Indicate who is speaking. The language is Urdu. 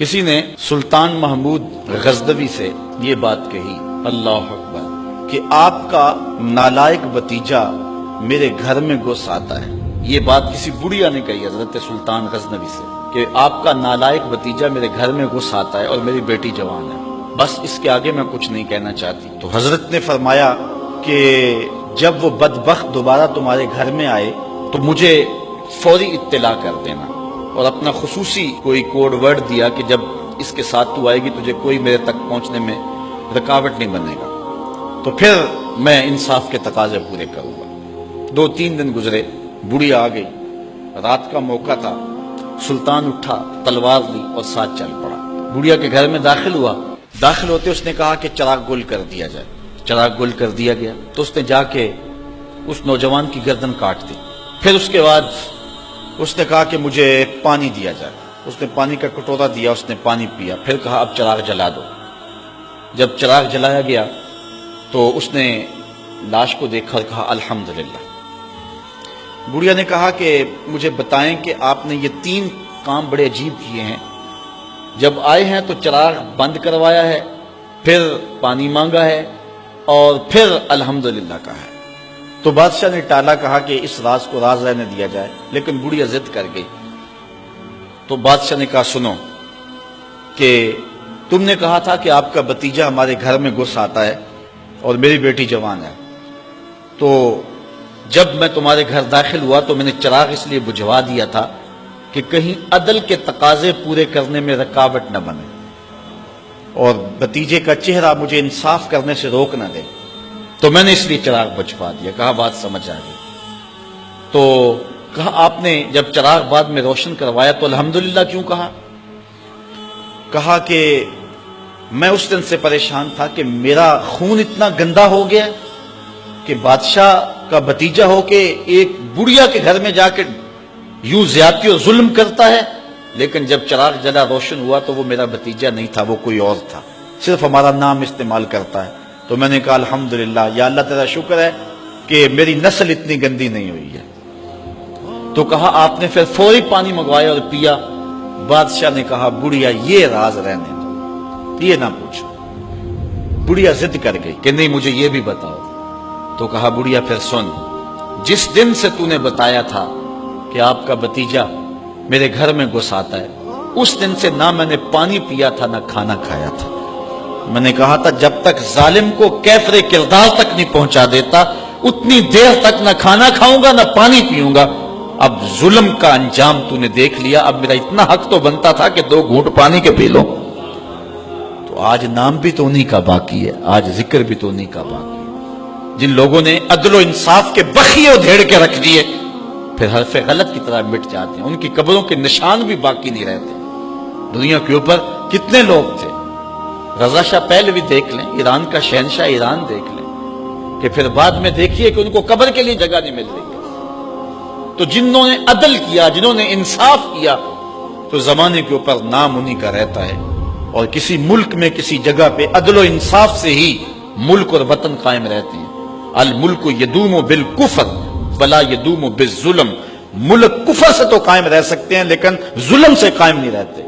Speaker 1: کسی نے سلطان محمود غزنوی سے یہ بات کہی، اللہ اکبر، کہ آپ کا نالائق بھتیجا میرے گھر میں گھس آتا ہے۔ یہ بات کسی بڑھیا نے کہی حضرت سلطان غزنوی سے کہ آپ کا نالائق بھتیجا میرے گھر میں گھس آتا ہے اور میری بیٹی جوان ہے، بس اس کے آگے میں کچھ نہیں کہنا چاہتی۔ تو حضرت نے فرمایا کہ جب وہ بدبخت دوبارہ تمہارے گھر میں آئے تو مجھے فوری اطلاع کر دینا، اور اپنا خصوصی کوئی کوڈ ورڈ دیا کہ جب اس کے ساتھ تو آئے گی تجھے کوئی میرے تک پہنچنے میں رکاوٹ نہیں بنے گا، تو پھر میں انصاف کے تقاضے پورے کروں گا۔ 2-3 دن گزرے، بڑھیا آ گئی، رات کا موقع تھا، سلطان اٹھا، تلوار لی اور ساتھ چل پڑا۔ بڑھیا کے گھر میں داخل ہوا، داخل ہوتے اس نے کہا کہ چراغ گل کر دیا جائے۔ چراغ گل کر دیا گیا تو اس نے جا کے اس نوجوان کی گردن کاٹ دی۔ پھر اس کے بعد اس نے کہا کہ مجھے پانی دیا جائے۔ اس نے پانی کا کٹورا دیا، اس نے پانی پیا، پھر کہا اب چراغ جلا دو۔ جب چراغ جلایا گیا تو اس نے لاش کو دیکھا اور کہا الحمدللہ۔ بڑھیا نے کہا کہ مجھے بتائیں کہ آپ نے یہ 3 کام بڑے عجیب کیے ہیں، جب آئے ہیں تو چراغ بند کروایا ہے، پھر پانی مانگا ہے، اور پھر الحمدللہ کہا ہے۔ تو بادشاہ نے ٹالا، کہا کہ اس راز کو راز رہنے دیا جائے، لیکن بڑھیا ضد کر گئی۔ تو بادشاہ نے کہا سنو کہ تم نے کہا تھا کہ آپ کا بھتیجا ہمارے گھر میں گھس آتا ہے اور میری بیٹی جوان ہے، تو جب میں تمہارے گھر داخل ہوا تو میں نے چراغ اس لیے بجھوا دیا تھا کہ کہیں عدل کے تقاضے پورے کرنے میں رکاوٹ نہ بنے اور بھتیجے کا چہرہ مجھے انصاف کرنے سے روک نہ دے، تو میں نے اس لیے چراغ بجھوا دیا۔ کہا بات سمجھ آ گئی۔ تو کہا آپ نے جب چراغ بعد میں روشن کروایا تو الحمدللہ کیوں کہا؟ کہا کہ میں اس دن سے پریشان تھا کہ میرا خون اتنا گندا ہو گیا کہ بادشاہ کا بھتیجا ہو کے ایک بڑھیا کے گھر میں جا کے یوں زیادتی اور ظلم کرتا ہے، لیکن جب چراغ جلا روشن ہوا تو وہ میرا بھتیجا نہیں تھا، وہ کوئی اور تھا، صرف ہمارا نام استعمال کرتا ہے۔ تو میں نے کہا الحمدللہ، یا اللہ تیرا شکر ہے کہ میری نسل اتنی گندی نہیں ہوئی ہے۔ تو کہا آپ نے پھر فوری پانی منگوایا اور پیا۔ بادشاہ نے کہا بڑھیا یہ راز رہنے دو، یہ نہ پوچھو۔ بڑھیا ضد کر گئی کہ نہیں مجھے یہ بھی بتاؤ۔ تو کہا بڑھیا پھر سن، جس دن سے تو نے بتایا تھا کہ آپ کا بھتیجا میرے گھر میں گھس آتا ہے، اس دن سے نہ میں نے پانی پیا تھا نہ کھانا کھایا تھا۔ میں نے کہا تھا جب تک ظالم کو کیفر کردار تک نہیں پہنچا دیتا اتنی دیر تک نہ کھانا کھاؤں گا نہ پانی پیوں گا۔ اب ظلم کا انجام تو نے دیکھ لیا، اب میرا اتنا حق تو بنتا تھا کہ 2 گھونٹ پانی کے پی لو۔ تو آج نام بھی تو انہی کا باقی ہے، آج ذکر بھی تو انہی کا باقی ہے۔ جن لوگوں نے عدل و انصاف کے بخیے ادھیڑ کے رکھ دیے پھر حرف غلط کی طرح مٹ جاتے ہیں، ان کی قبروں کے نشان بھی باقی نہیں رہتے۔ دنیا کے اوپر کتنے لوگ تھے، رضا شاہ پہلوی دیکھ لیں، ایران کا شہنشاہ ایران دیکھ لیں، کہ پھر بعد میں دیکھیے کہ ان کو قبر کے لیے جگہ نہیں مل رہی ہے۔ تو جنہوں نے عدل کیا، جنہوں نے انصاف کیا، تو زمانے کے اوپر نام انہی کا رہتا ہے، اور کسی ملک میں کسی جگہ پہ عدل و انصاف سے ہی ملک اور وطن قائم رہتے ہیں۔ الملک یدوم بالکفر ولا یدوم بالظلم، ملک کفر سے تو قائم رہ سکتے ہیں لیکن ظلم سے قائم نہیں رہتے۔